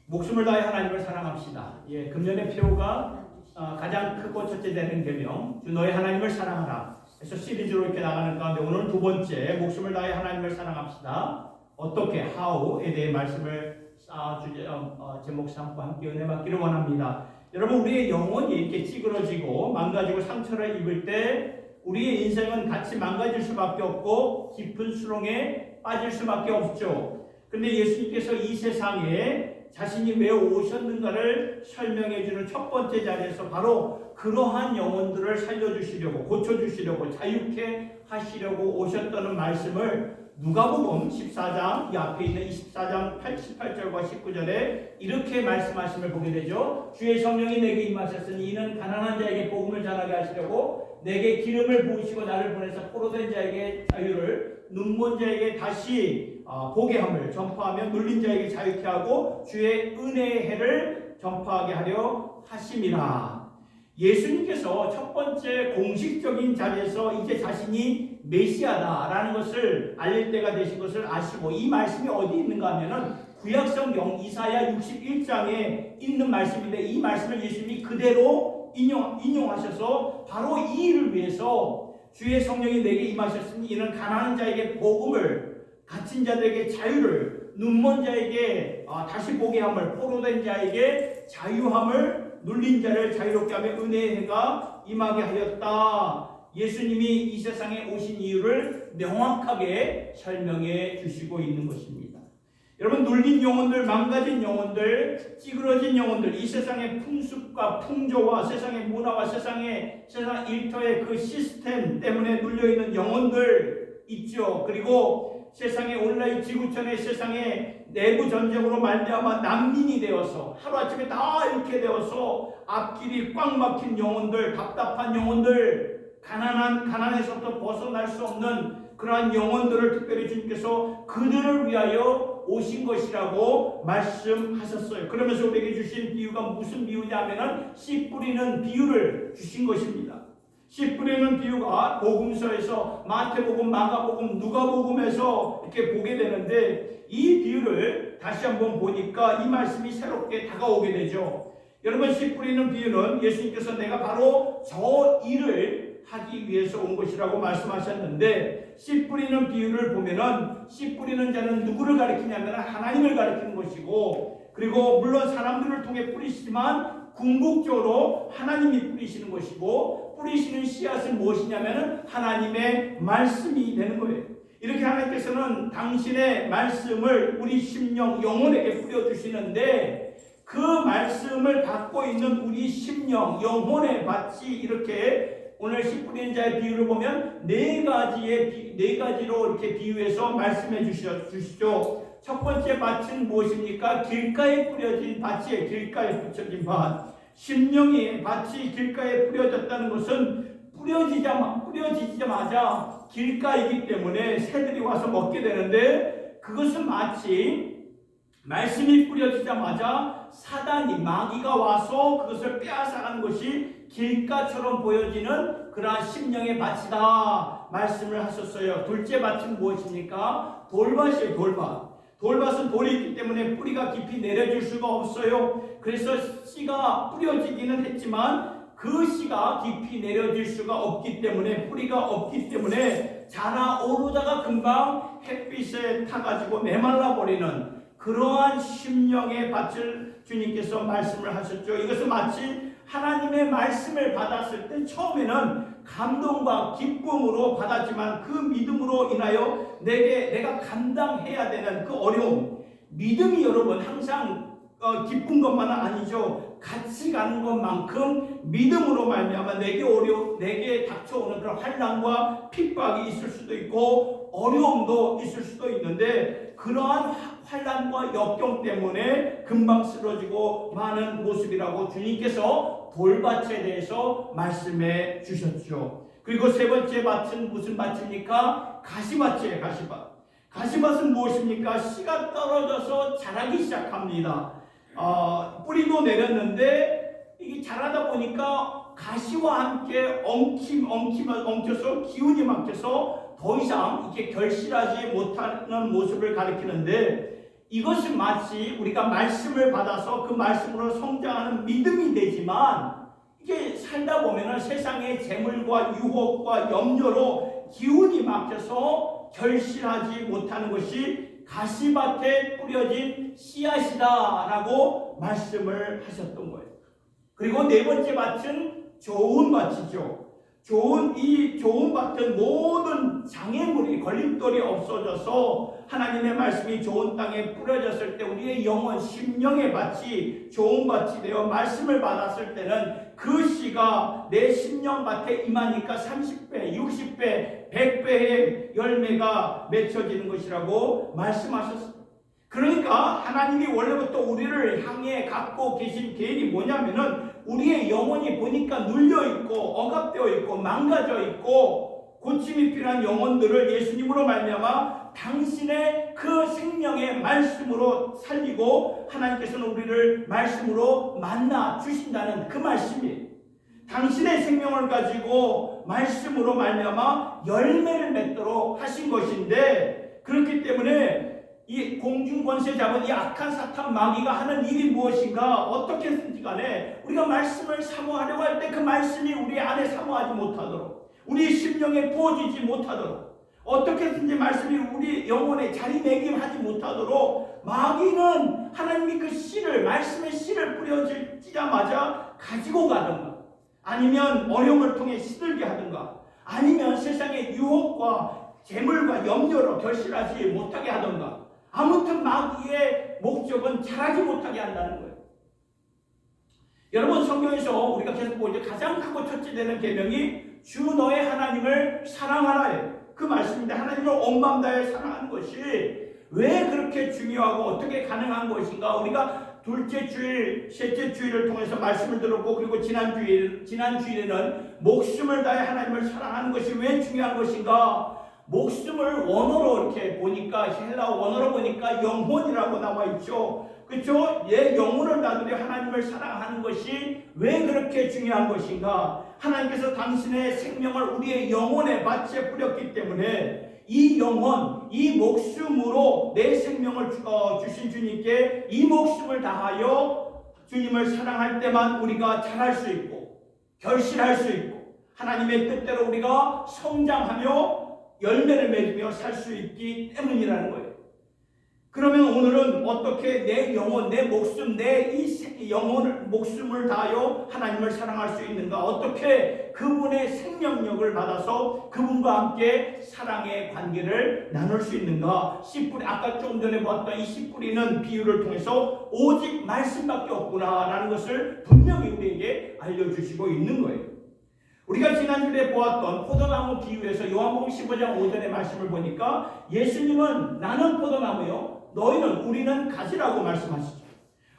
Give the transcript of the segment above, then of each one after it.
목숨을 다해 하나님을 사랑합시다. 예, 금년의 표가 가장 크고 첫째 되는 계명, 주 너의 하나님을 사랑하라. 그래서 시리즈로 이렇게 나가는 가운데 오늘은 두 번째, 목숨을 다해 하나님을 사랑합시다. 어떻게, how에 대해 말씀을 제목 삼고 함께 은혜 받기를 원합니다. 여러분, 우리의 영혼이 이렇게 찌그러지고 망가지고 상처를 입을 때 우리의 인생은 같이 망가질 수밖에 없고 깊은 수렁에 빠질 수밖에 없죠. 근데 예수님께서 이 세상에 자신이 왜 오셨는가를 설명해주는 첫 번째 자리에서 바로 그러한 영혼들을 살려주시려고, 고쳐주시려고, 자유케 하시려고 오셨다는 말씀을 누가복음 14장, 이 앞에 있는 24장 18절과 19절에 이렇게 말씀하심을 보게 되죠. 주의 성령이 내게 임하셨으니 이는 가난한 자에게 복음을 전하게 하시려고 내게 기름을 부으시고 나를 보내서 포로된 자에게 자유를, 눈먼 자에게 다시 보게 함을 전파하며 눌린 자에게 자유케 하고 주의 은혜의 해를 전파하게 하려 하심이라. 예수님께서 첫 번째 공식적인 자리에서 이제 자신이 메시아다라는 것을 알릴 때가 되신 것을 아시고, 이 말씀이 어디 있는가 하면은 구약성경 이사야 61장에 있는 말씀인데, 이 말씀을 예수님이 그대로 인용하셔서 바로 이 일을 위해서 주의 성령이 내게 임하셨으니 이는 가난한 자에게 복음을, 갇힌 자들에게 자유를, 눈먼 자에게 다시 보게 함을, 포로된 자에게 자유함을, 눌린 자를 자유롭게 하며 은혜의 해가 임하게 하였다. 예수님이 이 세상에 오신 이유를 명확하게 설명해 주시고 있는 것입니다. 여러분, 눌린 영혼들, 망가진 영혼들, 찌그러진 영혼들, 이 세상의 풍습과 풍조와 세상의 문화와 세상 일터의 그 시스템 때문에 눌려있는 영혼들 있죠. 그리고 세상의 온라인 지구촌의 세상의 내부 전쟁으로 말미암아 난민이 되어서 하루아침에 다 이렇게 되어서 앞길이 꽉 막힌 영혼들, 답답한 영혼들, 가난에서부터 벗어날 수 없는 그러한 영혼들을 특별히 주님께서 그들을 위하여 오신 것이라고 말씀하셨어요. 그러면서 우리에게 주신 비유가 무슨 비유냐면은 씨 뿌리는 비유를 주신 것입니다. 씨 뿌리는 비유가 복음서에서 마태복음, 마가복음, 누가복음에서 이렇게 보게 되는데, 이 비유를 다시 한번 보니까 이 말씀이 새롭게 다가오게 되죠. 여러분, 씨 뿌리는 비유는 예수님께서 내가 바로 저 일을 하기 위해서 온 것이라고 말씀하셨는데, 씨 뿌리는 비유를 보면은 씨 뿌리는 자는 누구를 가리키냐면 하나님을 가리키는 것이고, 그리고 물론 사람들을 통해 뿌리시지만 궁극적으로 하나님이 뿌리시는 것이고, 뿌리시는 씨앗은 무엇이냐면 하나님의 말씀이 되는 거예요. 이렇게 하나님께서는 당신의 말씀을 우리 심령, 영혼에게 뿌려주시는데, 그 말씀을 갖고 있는 우리 심령, 영혼의 밭이 이렇게 오늘 씨 뿌리는 자의 비유를 보면 네 가지로 이렇게 비유해서 말씀해 주시죠. 첫 번째 밭은 무엇입니까? 길가에 뿌려진 밭이에요. 길가에 붙여진 밭. 심령의 밭이 길가에 뿌려졌다는 것은 뿌려지자마자 길가이기 때문에 새들이 와서 먹게 되는데, 그것은 마치 말씀이 뿌려지자마자 사단이, 마귀가 와서 그것을 빼앗아가는 것이 길가처럼 보여지는 그러한 심령의 밭이다 말씀을 하셨어요. 둘째 밭은 무엇입니까? 돌밭이에요. 돌밭은 돌이 있기 때문에 뿌리가 깊이 내려질 수가 없어요. 그래서 씨가 뿌려지기는 했지만 그 씨가 깊이 내려질 수가 없기 때문에, 뿌리가 없기 때문에 자라오르다가 금방 햇빛에 타가지고 메말라 버리는 그러한 심령의 밭을 주님께서 말씀을 하셨죠. 이것은 마치 하나님의 말씀을 받았을 때 처음에는 감동과 기쁨으로 받았지만 그 믿음으로 인하여 내가 감당해야 되는 그 어려움, 믿음이 여러분 항상 기쁜 것만은 아니죠. 같이 가는 것만큼 믿음으로 말미암아 내게 닥쳐오는 그런 환난과 핍박이 있을 수도 있고 어려움도 있을 수도 있는데, 그러한 환난과 역경 때문에 금방 쓰러지고 마는 모습이라고 주님께서 돌밭에 대해서 말씀해 주셨죠. 그리고 세 번째 밭은 무슨 밭입니까? 가시밭이에요. 가시밭은 무엇입니까? 씨가 떨어져서 자라기 시작합니다. 뿌리도 내렸는데 이게 자라다 보니까 가시와 함께 엉켜서 기운이 막혀서 더 이상 이렇게 결실하지 못하는 모습을 가리키는데, 이것은 마치 우리가 말씀을 받아서 그 말씀으로 성장하는 믿음이 되지만 이게 살다 보면은 세상의 재물과 유혹과 염려로 기운이 막혀서 결실하지 못하는 것이 가시밭에 뿌려진 씨앗이다라고 말씀을 하셨던 거예요. 그리고 네 번째 밭은 좋은 밭이죠. 좋은 밭은 모든 장애물이 걸림돌이 없어져서 하나님의 말씀이 좋은 땅에 뿌려졌을 때 우리의 영혼 심령의 밭이 좋은 밭이 되어 말씀을 받았을 때는 그 씨가 내 심령 밭에 임하니까 30배, 60배, 100배의 열매가 맺혀지는 것이라고 말씀하셨습니다. 그러니까 하나님이 원래부터 우리를 향해 갖고 계신 계획이 뭐냐면은 우리의 영혼이 보니까 눌려있고 억압되어 있고 망가져 있고 고침이 필요한 영혼들을 예수님으로 말미암아 당신의 그 생명의 말씀으로 살리고 하나님께서는 우리를 말씀으로 만나 주신다는 그 말씀이에요. 당신의 생명을 가지고 말씀으로 말미암아 열매를 맺도록 하신 것인데, 그렇기 때문에 이 공중권세 잡은 이 악한 사탄 마귀가 하는 일이 무엇인가, 어떻게 했든지 간에 우리가 말씀을 사모하려고 할 때 그 말씀이 우리 안에 사모하지 못하도록, 우리 심령에 부어지지 못하도록, 어떻게 했든지 말씀이 우리 영혼에 자리매김하지 못하도록 마귀는 하나님이 그 씨를, 말씀의 씨를 뿌려지자마자 가지고 가든가, 아니면 어려움을 통해 시들게 하든가, 아니면 세상의 유혹과 재물과 염려로 결실하지 못하게 하든가, 아무튼 마귀의 목적은 자라지 못하게 한다는 거예요. 여러분, 성경에서 우리가 계속 보죠. 가장 크고 첫째 되는 계명이 주 너의 하나님을 사랑하라예요. 그 말씀인데, 하나님을 온 마음 다해 사랑하는 것이 왜 그렇게 중요하고 어떻게 가능한 것인가? 우리가 둘째 주일, 셋째 주일을 통해서 말씀을 들었고, 그리고 지난 주일에는 목숨을 다해 하나님을 사랑하는 것이 왜 중요한 것인가? 목숨을 원어로 이렇게 보니까, 헬라어 원어로 보니까 영혼이라고 나와 있죠. 그렇죠? 내 영혼을 다들여 하나님을 사랑하는 것이 왜 그렇게 중요한 것인가? 하나님께서 당신의 생명을 우리의 영혼의 밭에 뿌렸기 때문에 이 영혼, 이 목숨으로 내 생명을 주신 주님께 이 목숨을 다하여 주님을 사랑할 때만 우리가 자랄 수 있고 결실할 수 있고 하나님의 뜻대로 우리가 성장하며 열매를 맺으며 살 수 있기 때문이라는 거예요. 그러면 오늘은 어떻게 내 영혼, 내 목숨, 내 이 영혼을, 목숨을 다하여 하나님을 사랑할 수 있는가? 어떻게 그분의 생명력을 받아서 그분과 함께 사랑의 관계를 나눌 수 있는가? 씨뿌리, 아까 좀 전에 보았던 이 씨뿌리는 비유를 통해서 오직 말씀밖에 없구나라는 것을 분명히 우리에게 알려주시고 있는 거예요. 우리가 지난주에 보았던 포도나무 비유에서 요한복음 15장 5절의 말씀을 보니까 예수님은 나는 포도나무요, 너희는, 우리는 가지라고 말씀하시죠.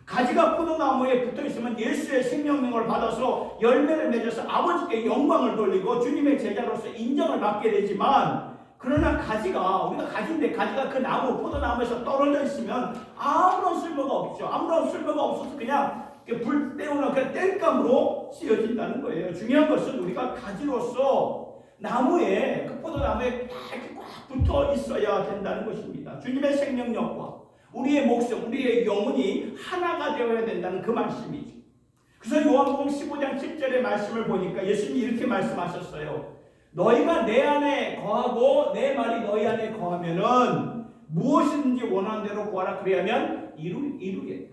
가지가 포도나무에 붙어있으면 예수의 생명력을 받아서 열매를 맺어서 아버지께 영광을 돌리고 주님의 제자로서 인정을 받게 되지만, 그러나 가지가, 우리가 가지인데 가지가 그 나무, 포도나무에서 떨어져 있으면 아무런 쓸모가 없죠. 아무런 쓸모가 없어서 그냥 불 때우는 그 땔감으로 쓰여진다는 거예요. 중요한 것은 우리가 가지로서 나무에, 그 포도나무에 꽉 붙어 있어야 된다는 것입니다. 주님의 생명력과 우리의 목숨, 우리의 영혼이 하나가 되어야 된다는 그 말씀이죠. 그래서 요한복음 15장 7절의 말씀을 보니까 예수님이 이렇게 말씀하셨어요. 너희가 내 안에 거하고 내 말이 너희 안에 거하면은 무엇이든지 원하는 대로 구하라. 그래야면 이루겠다.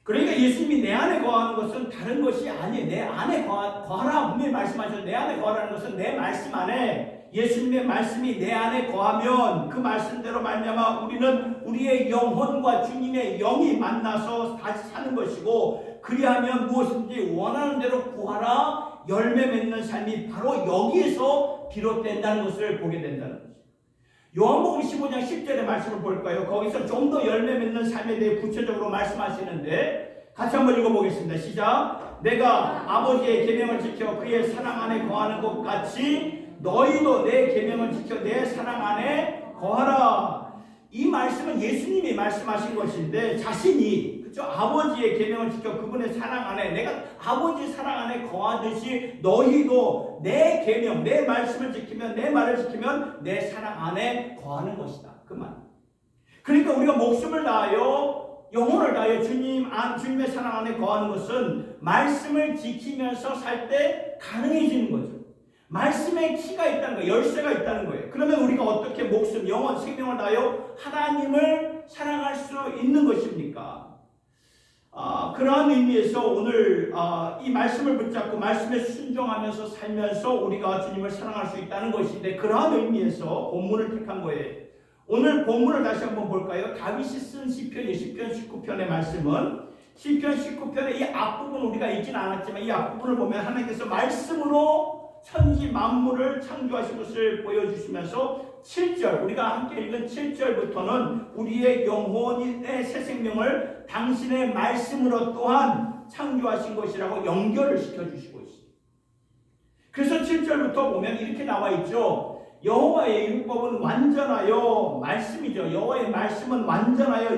그러니까 예수님이 내 안에 거하는 것은 다른 것이 아니에요. 내 안에 거하라 분명히 말씀하셨죠. 내 안에 거하라는 것은 내 말씀 안에, 예수님의 말씀이 내 안에 거하면 그 말씀대로 말미암아 우리는 우리의 영혼과 주님의 영이 만나서 다시 사는 것이고, 그리하면 무엇인지 원하는 대로 구하라, 열매 맺는 삶이 바로 여기에서 비롯된다는 것을 보게 된다는 거죠. 요한복음 15장 10절의 말씀을 볼까요? 거기서 좀 더 열매 맺는 삶에 대해 구체적으로 말씀하시는데 같이 한번 읽어보겠습니다. 시작. 내가 아버지의 계명을 지켜 그의 사랑 안에 거하는 것 같이 너희도 내 계명을 지켜 내 사랑 안에 거하라. 이 말씀은 예수님이 말씀하신 것인데, 자신이, 그렇죠? 아버지의 계명을 지켜 그분의 사랑 안에, 내가 아버지 사랑 안에 거하듯이 너희도 내 계명, 내 말씀을 지키면, 내 말을 지키면 내 사랑 안에 거하는 것이다. 그 말. 그러니까 우리가 목숨을 다하여 영혼을 다하여 주님의 사랑 안에 거하는 것은 말씀을 지키면서 살 때 가능해지는 거죠. 말씀에 키가 있다는 거예요. 열쇠가 있다는 거예요. 그러면 우리가 어떻게 목숨, 영혼, 생명을 다하여 하나님을 사랑할 수 있는 것입니까? 그러한 의미에서 오늘 이 말씀을 붙잡고 말씀에 순종하면서 살면서 우리가 주님을 사랑할 수 있다는 것인데, 그러한 의미에서 본문을 택한 거예요. 오늘 본문을 다시 한번 볼까요? 다윗이 쓴 시편 19편의 말씀은 시편 19편의 이 앞부분 우리가 읽지는 않았지만 이 앞부분을 보면 하나님께서 말씀으로 천지 만물을 창조하신 것을 보여주시면서 7절, 우리가 함께 읽은 7절부터는 우리의 영혼의 새 생명을 당신의 말씀으로 또한 창조하신 것이라고 연결을 시켜주시고 있습니다. 그래서 7절부터 보면 이렇게 나와 있죠. 여호와의 율법은 완전하여, 말씀이죠. 여호와의 말씀은 완전하여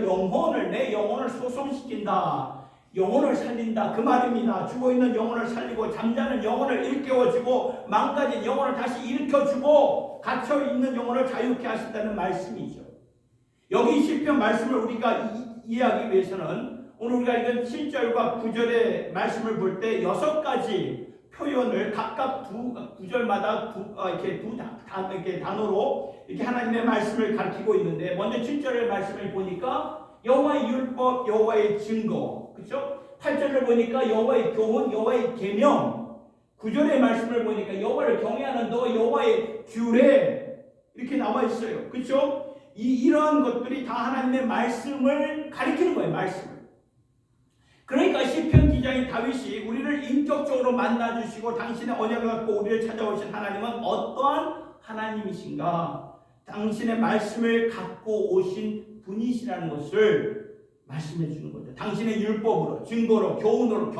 내 영혼을 소송시킨다. 영혼을 살린다. 그 말입니다. 죽어있는 영혼을 살리고 잠자는 영혼을 일깨워주고 망가진 영혼을 다시 일으켜주고 갇혀있는 영혼을 자유케 하신다는 말씀이죠. 여기 시편 말씀을 우리가 이해하기 위해서는 오늘 우리가 읽은 7절과 9절의 말씀을 볼 때 6가지 표현을 각각 두 구절마다 이렇게 단어로 이렇게 하나님의 말씀을 가리키고 있는데, 먼저 7절의 말씀을 보니까 여호와의 율법, 여호와의 증거, 그렇죠? 8절을 보니까 여호와의 교훈, 여호와의 계명, 9절의 말씀을 보니까 여호와를 경외하는 너, 여호와의 규례, 이렇게 나와 있어요. 그렇죠? 이러한 것들이 다 하나님의 말씀을 가리키는 거예요. 말씀을. 그러니까 시편 기자인 다윗이 우리를 인격적으로 만나주시고 당신의 언약을 갖고 우리를 찾아오신 하나님은 어떠한 하나님이신가, 당신의 말씀을 갖고 오신 분이시라는 것을 말씀해 주는 거죠. 당신의 율법으로, 증거로, 교훈으로,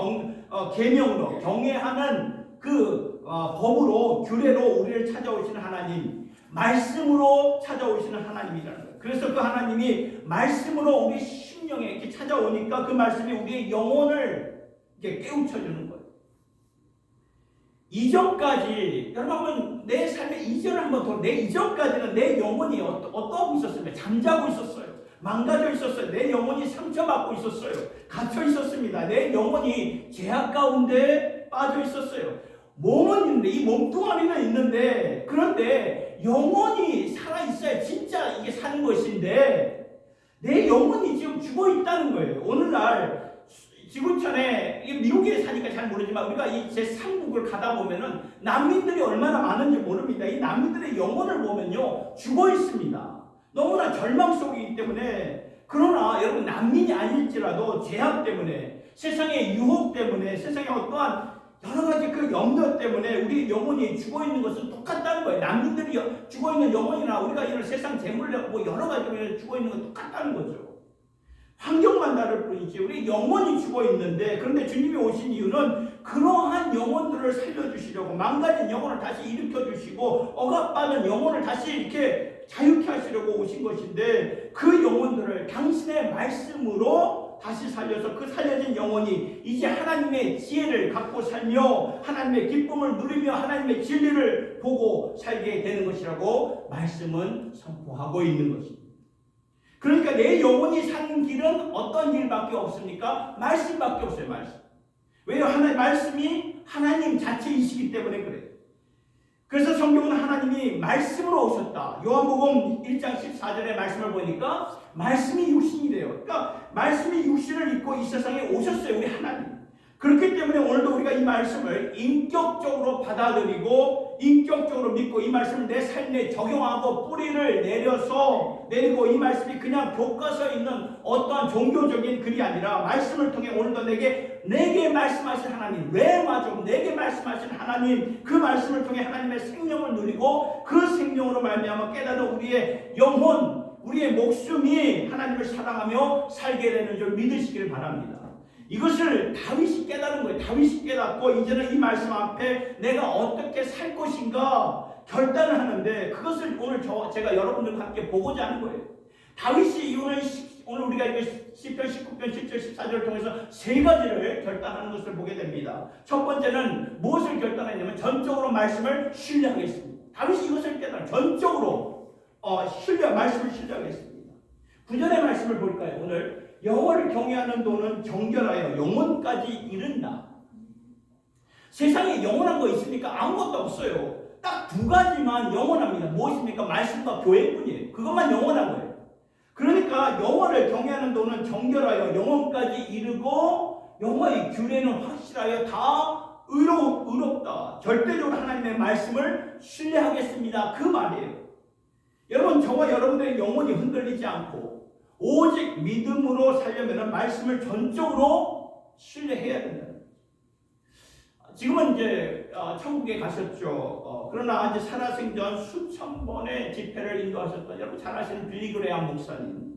계명으로, 경외하는 그 법으로, 규례로 우리를 찾아오시는 하나님, 말씀으로 찾아오시는 하나님이라는 거예요. 그래서 그 하나님이 말씀으로 우리 심령에 이렇게 찾아오니까 그 말씀이 우리의 영혼을 이렇게 깨우쳐주는 거예요. 이전까지, 여러분 내 삶의 이전을 한번 더, 내 이전까지는 내 영혼이 어떠하고 있었습니까? 잠자고 있었어요. 망가져 있었어요. 내 영혼이 상처받고 있었어요. 갇혀 있었습니다. 내 영혼이 죄악 가운데 빠져 있었어요. 몸은 있는데, 이 몸뚱아리는 있는데, 그런데 영혼이 살아있어야 진짜 이게 사는 것인데 내 영혼이 지금 죽어 있다는 거예요. 오늘날 지구촌에, 미국에 사니까 잘 모르지만 우리가 이 제3국을 가다 보면은 난민들이 얼마나 많은지 모릅니다. 이 난민들의 영혼을 보면요, 죽어 있습니다. 너무나 절망 속이기 때문에. 그러나 여러분, 난민이 아닐지라도 죄악 때문에, 세상의 유혹 때문에, 세상의 어떠한 여러 가지 그 염려 때문에 우리 영혼이 죽어있는 것은 똑같다는 거예요. 난민들이 죽어있는 영혼이나 우리가 이런 세상 재물력 뭐 여러 가지 죽어있는 건 똑같다는 거죠. 환경만 다를 뿐이지 우리 영혼이 죽어있는데, 그런데 주님이 오신 이유는 그러한 영혼들을 살려주시려고, 망가진 영혼을 다시 일으켜주시고 억압받은 영혼을 다시 이렇게 자유케 하시려고 오신 것인데, 그 영혼들을 당신의 말씀으로 다시 살려서 그 살려진 영혼이 이제 하나님의 지혜를 갖고 살며 하나님의 기쁨을 누리며 하나님의 진리를 보고 살게 되는 것이라고 말씀은 선포하고 있는 것입니다. 그러니까 내 영혼이 사는 길은 어떤 길밖에 없습니까? 말씀밖에 없어요. 말씀. 왜요? 말씀이 하나님 자체이시기 때문에 그래요. 그래서 성경은 하나님이 말씀으로 오셨다. 요한복음 1장 14절의 말씀을 보니까 말씀이 육신이 돼요. 그러니까 말씀이 육신을 입고 이 세상에 오셨어요. 우리 하나님. 그렇기 때문에 오늘도 우리가 이 말씀을 인격적으로 받아들이고 인격적으로 믿고 이 말씀을 내 삶에 적용하고 뿌리를 내리고, 이 말씀이 그냥 교과서에 있는 어떠한 종교적인 글이 아니라 말씀을 통해 오늘도 내게 말씀하신 하나님, 내게 말씀하신 하나님, 그 말씀을 통해 하나님의 생명을 누리고 그 생명으로 말미암아 깨닫는 우리의 영혼, 우리의 목숨이 하나님을 사랑하며 살게 되는 줄 믿으시기를 바랍니다. 이것을 다윗이 깨달은 거예요. 다윗이 깨닫고 이제는 이 말씀 앞에 내가 어떻게 살 것인가 결단을 하는데, 그것을 오늘 제가 여러분들과 함께 보고자 하는 거예요. 다윗이 오늘 우리가 읽은 시편 19편 7절 14절을 통해서 세 가지를 결단하는 것을 보게 됩니다. 첫 번째는 무엇을 결단했냐면 전적으로 말씀을 신뢰하겠습니다. 다윗이 이것을 깨달아 전적으로 말씀을 신뢰하겠습니다. 구절의 말씀을 볼까요? 오늘 여호와를 경외하는 도는 정결하여 영혼까지 이른다. 세상에 영원한 거 있습니까? 아무것도 없어요. 딱 두 가지만 영원합니다. 무엇입니까? 말씀과 교회뿐이에요. 그것만 영원한 거예요. 그러니까 여호와를 경외하는 도는 정결하여 영혼까지 이르고 여호와의 규례는 확실하여 다 의롭다. 절대적으로 하나님의 말씀을 신뢰하겠습니다. 그 말이에요. 여러분, 저와 여러분들의 영혼이 흔들리지 않고 오직 믿음으로 살려면 말씀을 전적으로 신뢰해야 된다. 지금은 이제 천국에 가셨죠. 그러나 이제 살아생전 수천 번의 집회를 인도하셨던 여러분 잘 아시는 빌리그레암 목사님.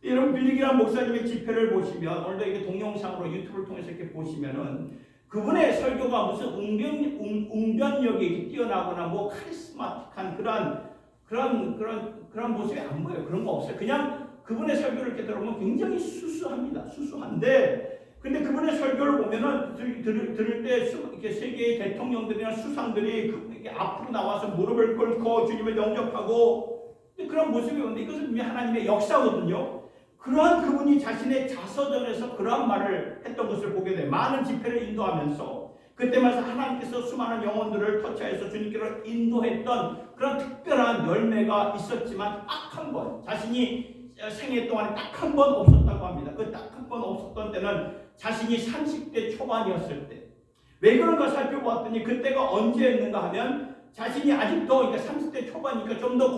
여러분 빌리그레암 목사님의 집회를 보시면 오늘도 이게 동영상으로 유튜브를 통해서 이렇게 보시면은 그분의 설교가 무슨 웅변력이 이렇게 뛰어나거나 뭐 카리스마틱한 그런 모습이 안 보여요. 그런 거 없어요. 그냥 그분의 설교를 이렇게 들어보면 굉장히 수수합니다. 수수한데 근데 그분의 설교를 보면은 들을 때 이렇게 세계의 대통령들이나 수상들이 이렇게 앞으로 나와서 무릎을 꿇고 주님을 영접하고 그런 모습이 오는데 이것은 분명히 하나님의 역사거든요. 그러한 그분이 자신의 자서전에서 그러한 말을 했던 것을 보게 돼요. 많은 집회를 인도하면서 그때마다 하나님께서 수많은 영혼들을 터치해서 주님께로 인도했던 그런 특별한 열매가 있었지만 딱 한 번 자신이 생애 동안에 딱 한 번 없었다고 합니다. 그 딱 한 번 없었던 때는 자신이 30대 초반이었을 때. 왜 그런가 살펴보았더니 그때가 언제였는가 하면 자신이 아직도 30대 초반이니까 좀 더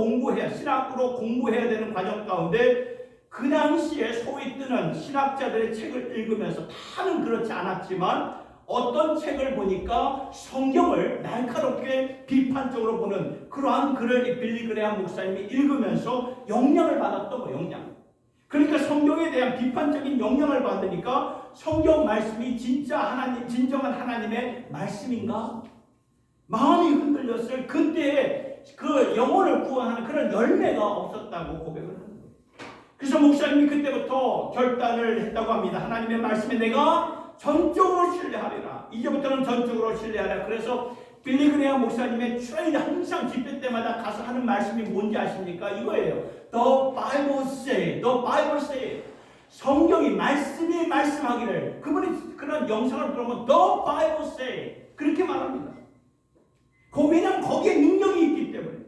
신학으로 공부해야 되는 과정 가운데 그 당시에 소위 뜨는 신학자들의 책을 읽으면서 다는 그렇지 않았지만 어떤 책을 보니까 성경을 날카롭게 비판적으로 보는 그러한 글을 빌리그레암 목사님이 읽으면서 영향을 받았던 거예요. 영향. 그러니까 성경에 대한 비판적인 영향을 받으니까 성경 말씀이 진정한 하나님의 말씀인가? 마음이 흔들렸을 그때에 그 영혼을 구원하는 그런 열매가 없었다고 고백을 하는 거예요. 그래서 목사님이 그때부터 결단을 했다고 합니다. 하나님의 말씀에 내가 전적으로 신뢰하리라. 이제부터는 전적으로 신뢰하라. 그래서 빌리그레암 목사님의 트레이드 항상 집회 때마다 가서 하는 말씀이 뭔지 아십니까? 이거예요. The Bible say, the Bible say. 성경이 말씀이 말씀하기를 그분이 그런 영상을 들어보면 The Bible say 그렇게 말합니다. 왜냐하면 거기에 능력이 있기 때문에.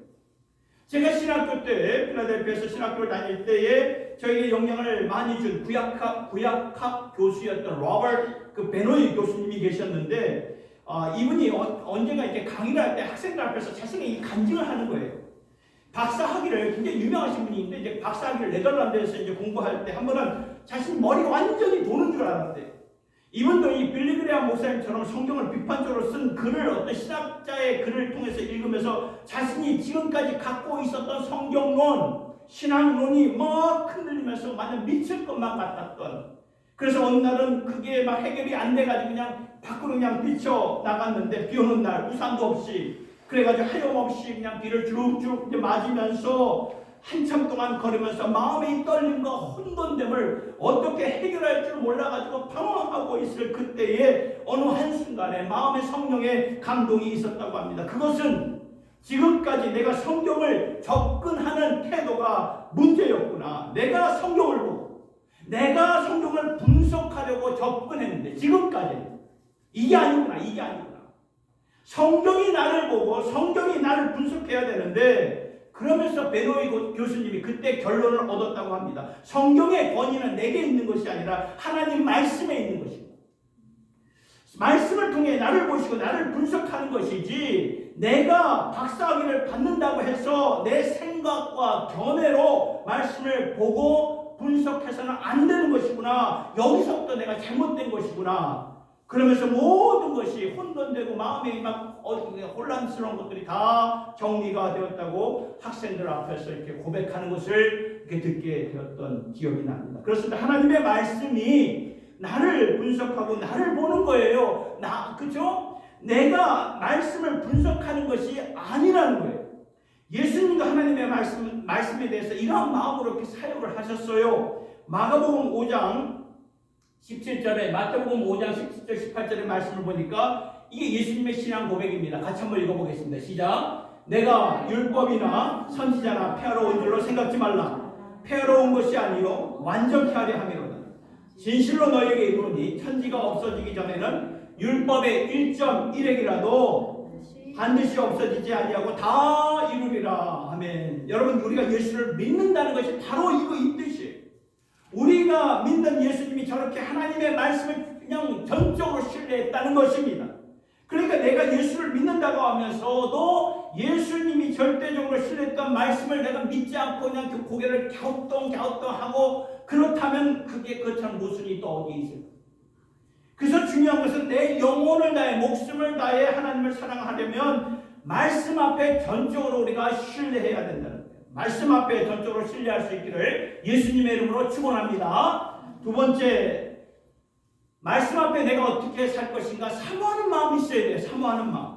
제가 신학교 때 필라델피아에서 신학교를 다닐 때에 저에게 영향을 많이 준 구약학 교수였던 로버트 베노이 교수님이 계셨는데 이분이 언젠가 이렇게 강의를 할 때 학생들 앞에서 자신의 간증을 하는 거예요. 박사학위를 굉장히 유명하신 분이 있는데 이제 박사학위를 네덜란드에서 이제 공부할 때 한 번은 자신 머리가 완전히 도는 줄 알았는데 이분도 이 빌리그레암 목사님처럼 성경을 비판적으로 쓴 글을 어떤 신학자의 글을 통해서 읽으면서 자신이 지금까지 갖고 있었던 성경론, 신학론이 막 흔들리면서 마냥 미칠 것만 같았던 그래서 어느 날은 그게 막 해결이 안 돼가지고 그냥 밖으로 그냥 뛰쳐나갔는데 비 오는 날 우산도 없이 그래가지고 하염없이 그냥 비를 쭉쭉 이제 맞으면서 한참 동안 걸으면서 마음의 떨림과 혼돈됨을 어떻게 해결할 줄 몰라가지고 방황하고 있을 그때에 어느 한순간에 마음의 성령의 감동이 있었다고 합니다. 그것은 지금까지 내가 성경을 접근하는 태도가 문제였구나. 내가 성경을 보고 내가 성경을 분석하려고 접근했는데 지금까지 이게 아니구나. 성경이 나를 보고 성경이 나를 분석해야 되는데 그러면서 베노이 교수님이 그때 결론을 얻었다고 합니다. 성경의 권위는 내게 있는 것이 아니라 하나님 말씀에 있는 것입니다. 말씀을 통해 나를 보시고 나를 분석하는 것이지 내가 박사학위를 받는다고 해서 내 생각과 견해로 말씀을 보고 분석해서는 안 되는 것이구나. 여기서부터 내가 잘못된 것이구나. 그러면서 모든 것이 혼돈되고 마음이 막 혼란스러운 것들이 다 정리가 되었다고 학생들 앞에서 이렇게 고백하는 것을 이렇게 듣게 되었던 기억이 납니다. 그렇습니다. 하나님의 말씀이 나를 분석하고 나를 보는 거예요. 그죠? 내가 말씀을 분석하는 것이 아니라는 거예요. 예수님도 하나님의 말씀에 대해서 이러한 마음으로 이렇게 사역을 하셨어요. 마가복음 5장 17절에 마태복음 5장 17절 18절의 말씀을 보니까 이게 예수님의 신앙 고백입니다. 같이 한번 읽어보겠습니다. 시작. 내가 율법이나 선지자나 폐하러 온 줄로 생각지 말라. 폐허로운 것이 아니요 완전케 하려 함이로다. 진실로 너희에게 이르노니 천지가 없어지기 전에는 율법의 1.1핵이라도 반드시 없어지지 아니하고 다 이루리라. 아멘. 여러분, 우리가 예수를 믿는다는 것이 바로 이 뜻이에요. 우리가 믿는 예수님이 저렇게 하나님의 말씀을 그냥 전적으로 신뢰했다는 것입니다. 그러니까 내가 예수를 믿는다고 하면서도 예수님이 절대적으로 신뢰했던 말씀을 내가 믿지 않고 그냥 그 고개를 갸우뚱하고 그렇다면 그게 그처럼 모순이 또 어디 있을까? 그래서 중요한 것은 내 영혼을 다해 목숨을 다해 하나님을 사랑하려면 말씀 앞에 전적으로 우리가 신뢰해야 된다는 거예요. 말씀 앞에 전적으로 신뢰할 수 있기를 예수님의 이름으로 축원합니다. 두 번째, 말씀 앞에 내가 어떻게 살 것인가 사모하는 마음이 있어야 돼요. 사모하는 마음.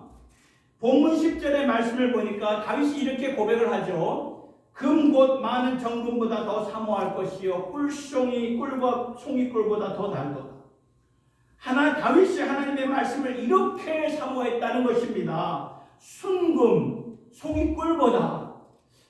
본문 10절의 말씀을 보니까 다윗이 이렇게 고백을 하죠. 금 곧 많은 정금보다 더 사모할 것이요 꿀송이 꿀과 송이꿀보다 더 달도다. 다윗이 하나님의 말씀을 이렇게 사모했다는 것입니다. 순금, 송이꿀보다.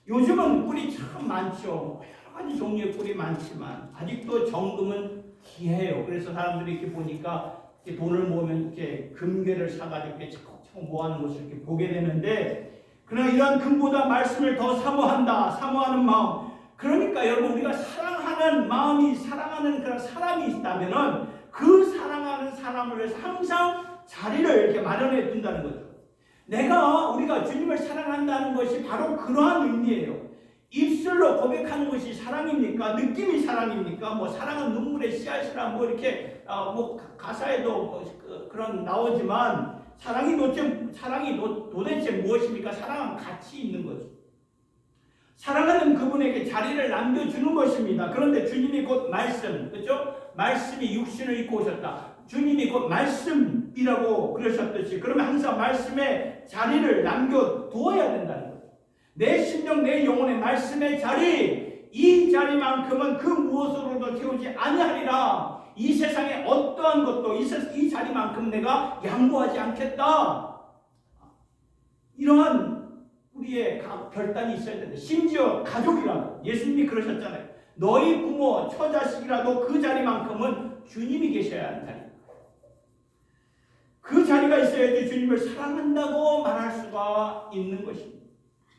요즘은 꿀이 참 많죠. 여러 가지 종류의 꿀이 많지만 아직도 정금은 귀해요. 그래서 사람들이 이렇게 보니까 이렇게 돈을 모으면 이렇게 금괴를 사가지고 이렇게 차곡차곡 모아놓은 것을 이렇게 보게 되는데, 그러나 이런 금보다 말씀을 더 사모한다. 사모하는 마음. 그러니까 여러분, 우리가 사랑하는 마음이, 사랑하는 그런 사람이 있다면은 그 사랑하는 사람을 위해서 항상 자리를 이렇게 마련해 둔다는 거죠. 우리가 주님을 사랑한다는 것이 바로 그러한 의미예요. 입술로 고백하는 것이 사랑입니까? 느낌이 사랑입니까? 뭐 사랑은 눈물의 씨앗이라 뭐 이렇게 가사에도 그런 나오지만 사랑이 도대체 무엇입니까? 사랑은 가치 있는 거죠. 사랑하는 그분에게 자리를 남겨주는 것입니다. 그런데 주님이 곧 말씀, 그렇죠? 말씀이 육신을 입고 오셨다. 주님이 곧 말씀이라고 그러셨듯이 그러면 항상 말씀에 자리를 남겨두어야 된다는 거예요. 내 심령, 내 영혼의 말씀의 자리, 이 자리만큼은 그 무엇으로도 채우지 아니하리라. 이 세상에 어떠한 것도 이 자리만큼 내가 양보하지 않겠다. 이러한 우리의 결단이 있어야 된다. 심지어 가족이라도 예수님이 그러셨잖아요. 너희 부모, 처자식이라도 그 자리만큼은 주님이 계셔야 하는 자리. 그 자리가 있어야지 주님을 사랑한다고 말할 수가 있는 것입니다.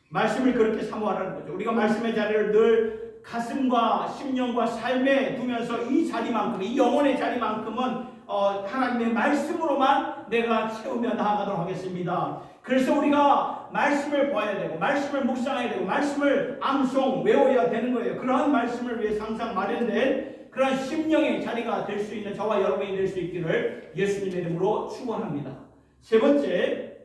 말씀을 그렇게 사모하라는 거죠. 우리가 말씀의 자리를 늘 가슴과 심령과 삶에 두면서 이 자리만큼, 이 영혼의 자리만큼은 하나님의 말씀으로만 내가 채우며 나아가도록 하겠습니다. 그래서 우리가 말씀을 봐야 되고 말씀을 묵상해야 되고 말씀을 암송 외워야 되는 거예요. 그러한 말씀을 위해 항상 마련된 그러한 심령의 자리가 될 수 있는 저와 여러분이 될 수 있기를 예수님의 이름으로 축원합니다. 세 번째,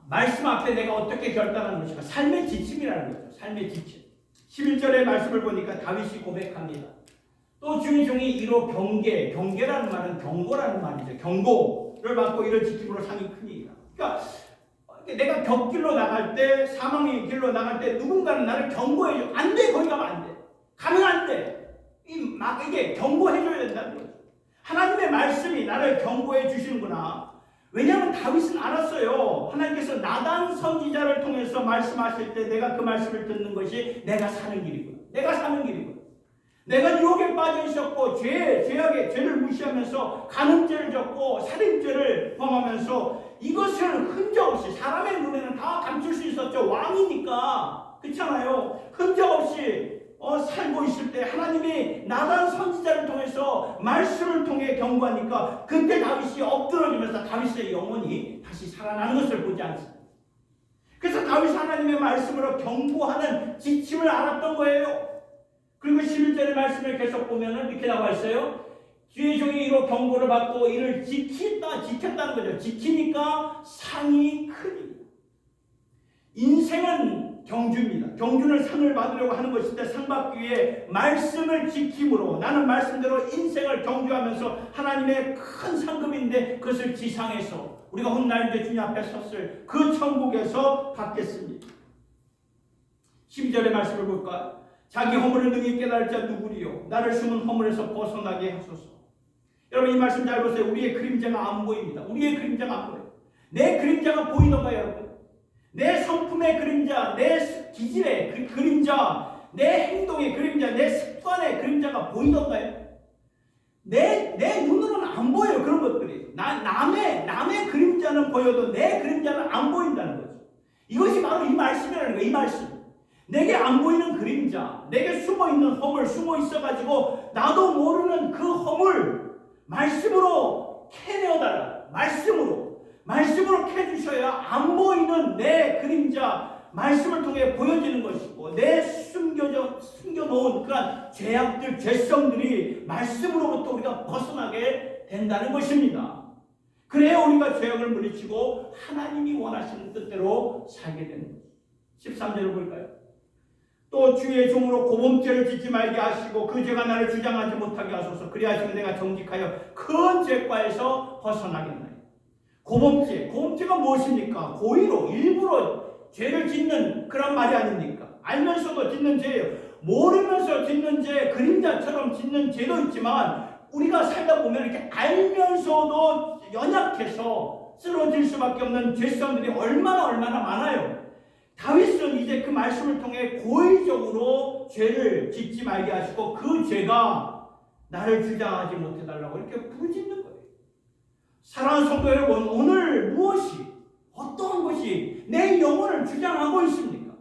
말씀 앞에 내가 어떻게 결단하는 것인가. 삶의 지침이라는 거죠. 삶의 지침. 11절의 말씀을 보니까 다윗이 고백합니다. 또 중이 이로 경계라는 말은 경고라는 말이죠. 경고를 받고 이를 지킴으로 상이 크니이다. 그러니까 내가 격길로 나갈 때, 사망의 길로 나갈 때 누군가는 나를 경고해줘. 안 돼, 거기 가면 안 돼. 가면 안 돼. 이게 경고해줘야 된다는 거죠. 하나님의 말씀이 나를 경고해 주시는구나. 왜냐하면 다윗은 알았어요. 하나님께서 나단 선지자를 통해서 말씀하실 때 내가 그 말씀을 듣는 것이 내가 사는 길이구나. 내가 사는 길이구나. 내가 유혹에 빠져 있었고 죄를 무시하면서 간음죄를 졌고 살인죄를 범하면서 이것을 흔적 없이 사람의 눈에는 다 감출 수 있었죠. 왕이니까. 그렇잖아요. 흔적 없이 살고 있을 때 하나님이 나단 선지자를 통해서 말씀을 통해 경고하니까 그때 다윗이 엎드러지면서 다윗의 영혼이 다시 살아나는 것을 보지 않습니다. 그래서 다윗이 하나님의 말씀으로 경고하는 지침을 알았던 거예요. 그리고 11절의 말씀을 계속 보면은 이렇게 나와 있어요. 주의 종이 이로 경고를 받고 이를 지켰다는 거죠. 지키니까 상이 크니. 인생은 경주입니다. 경주는 상을 받으려고 하는 것인데 상 받기 위해 말씀을 지킴으로 나는 말씀대로 인생을 경주하면서 하나님의 큰 상급인데 그것을 지상에서 우리가 훗날 이제 주님 앞에 섰을 그 천국에서 받겠습니다. 12절의 말씀을 볼까요? 자기 허물을 능히 깨달을 자 누구리요? 나를 숨은 허물에서 벗어나게 하소서. 여러분 이 말씀 잘 보세요. 우리의 그림자가 안 보입니다. 우리의 그림자가 안 보여요. 내 그림자가 보이던가요, 여러분? 내 성품의 그림자, 내 기질의 그림자, 내 행동의 그림자, 내 습관의 그림자가 보이던가요? 내 눈으로는 안 보여요. 그런 것들이. 남의 그림자는 보여도 내 그림자는 안 보인다는 거죠. 이것이 바로 이 말씀이라는 거예요. 이 말씀. 내게 안 보이는 그림자, 내게 숨어있는 허물, 숨어 있어가지고 나도 모르는 그 허물 말씀으로 캐내어달라. 말씀으로 캐주셔야 안 보이는 내 그림자 말씀을 통해 보여지는 것이고, 내 숨겨놓은 그런 죄악들, 죄성들이 말씀으로부터 우리가 벗어나게 된다는 것입니다. 그래야 우리가 죄악을 물리치고 하나님이 원하시는 뜻대로 살게 되는 거죠. 13절을 볼까요? 또 주의 종으로 고범죄를 짓지 말게 하시고 그 죄가 나를 주장하지 못하게 하소서. 그리하시면 내가 정직하여 큰 죄과에서 벗어나겠나요? 고범죄가 무엇입니까? 고의로 일부러 죄를 짓는 그런 말이 아닙니까? 알면서도 짓는 죄예요. 모르면서 짓는 죄, 그림자처럼 짓는 죄도 있지만 우리가 살다 보면 이렇게 알면서도 연약해서 쓰러질 수밖에 없는 죄성들이 얼마나 많아요. 다윗은 이제 그 말씀을 통해 고의적으로 죄를 짓지 말게 하시고 그 죄가 나를 주장하지 못해달라고 이렇게 부르짖는 거예요. 사랑하는 성도 여러분, 오늘 어떠한 것이 내 영혼을 주장하고 있습니까?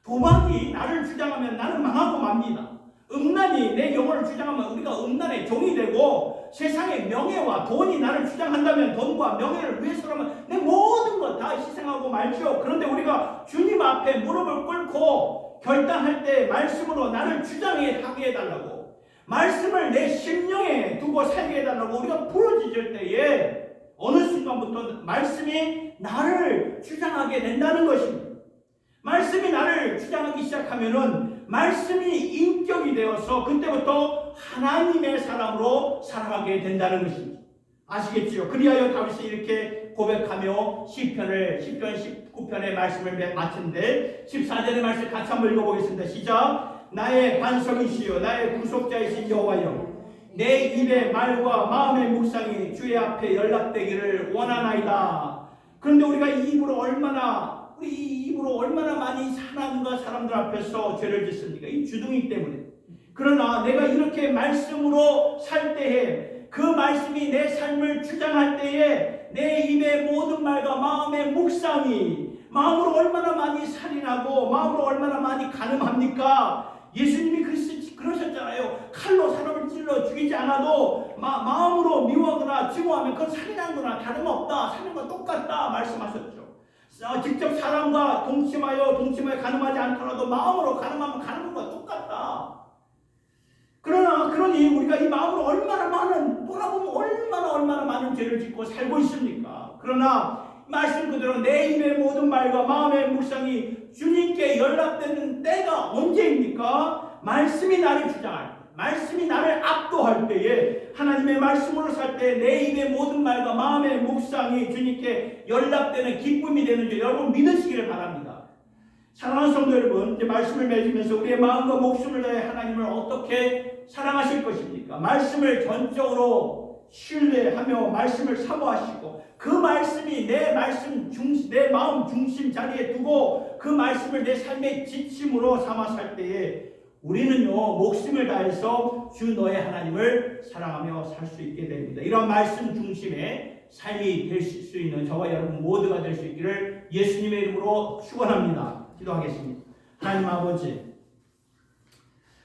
도박이 나를 주장하면 나는 망하고 맙니다. 음란이 내 영혼을 주장하면 우리가 음란의 종이 되고, 세상의 명예와 돈이 나를 주장한다면 돈과 명예를 위해서라면 내 모든 것 다 희생하고 말죠. 그런데 우리가 주님 앞에 무릎을 꿇고 결단할 때 말씀으로 나를 주장하게 해달라고, 말씀을 내 심령에 두고 살게 해달라고 우리가 부르짖을 때에 어느 순간부터 말씀이 나를 주장하게 된다는 것입니다. 말씀이 나를 주장하기 시작하면은 말씀이 인격이 되어서 그때부터 하나님의 사람으로 살아가게 된다는 것입니다. 아시겠지요? 그리하여 다윗이 이렇게 고백하며 시편 19편의 말씀을 마쳤는데 14절의 말씀 같이 한번 읽어보겠습니다. 시작. 나의 반석이시여 나의 구속자이신 여호와여, 내 입의 말과 마음의 묵상이 주의 앞에 연락되기를 원하나이다. 그런데 우리가 이 입으로 얼마나 많이 하나님과 사람들 앞에서 죄를 짓습니까? 이 주둥이 때문에. 그러나 내가 이렇게 말씀으로 살 때에, 그 말씀이 내 삶을 주장할 때에 내 입의 모든 말과 마음의 묵상이, 마음으로 얼마나 많이 살인하고 마음으로 얼마나 많이 간음합니까? 예수님이 그러셨잖아요. 칼로 사람을 찔러 죽이지 않아도 마음으로 미워하거나 증오하면 그건 살인한 거나 다름없다, 살인과 똑같다 말씀하셨죠. 직접 사람과 동침하여 간음하지 않더라도 마음으로 간음하면 간음과 똑같다. 그러니 우리가 이 마음으로 돌아보면 얼마나 많은 죄를 짓고 살고 있습니까? 그러나 말씀 그대로 내 입의 모든 말과 마음의 묵상이 주님께 연락되는 때가 언제입니까? 말씀이 나를 주장할 때, 말씀이 나를 압도할 때에, 하나님의 말씀으로 살 때 내 입의 모든 말과 마음의 묵상이 주님께 연락되는 기쁨이 되는 줄 여러분 믿으시기를 바랍니다. 사랑하는 성도 여러분, 이제 말씀을 맺으면서 우리의 마음과 목숨을 다해 하나님을 어떻게 사랑하실 것입니까? 말씀을 전적으로 신뢰하며 말씀을 사모하시고, 그 말씀이 내 마음 중심 자리에 두고 그 말씀을 내 삶의 지침으로 삼아 살 때에 우리는요 목숨을 다해서 주 너의 하나님을 사랑하며 살 수 있게 됩니다. 이런 말씀 중심의 삶이 될 수 있는 저와 여러분 모두가 될 수 있기를 예수님의 이름으로 축원합니다. 기도하겠습니다. 하나님 아버지,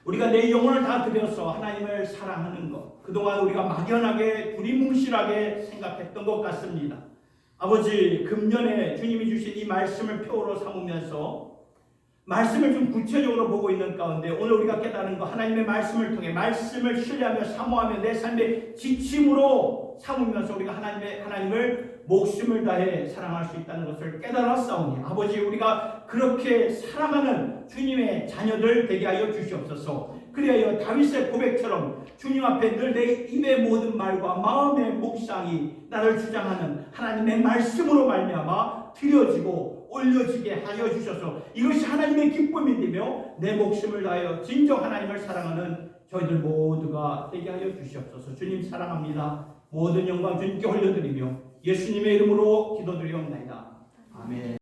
우리가 내 영혼을 다 들여서 하나님을 사랑하는 것, 그동안 우리가 막연하게 두리뭉실하게 생각했던 것 같습니다. 아버지, 금년에 주님이 주신 이 말씀을 표로 삼으면서 말씀을 좀 구체적으로 보고 있는 가운데 오늘 우리가 깨달은 거, 하나님의 말씀을 통해 말씀을 신뢰하며 사모하며 내 삶의 지침으로 삼으면서 우리가 하나님을 목숨을 다해 사랑할 수 있다는 것을 깨달았사오니 아버지, 우리가 그렇게 사랑하는 주님의 자녀들 되게 하여 주시옵소서. 그리하여 다윗의 고백처럼 주님 앞에 늘 내 입의 모든 말과 마음의 묵상이 나를 주장하는 하나님의 말씀으로 말미암아 드려지고 올려지게 하여 주셔서 이것이 하나님의 기쁨이 되며 내 목숨을 다하여 진정 하나님을 사랑하는 저희들 모두가 되게 하여 주시옵소서. 주님 사랑합니다. 모든 영광 주님께 올려드리며 예수님의 이름으로 기도드리옵나이다. 아멘.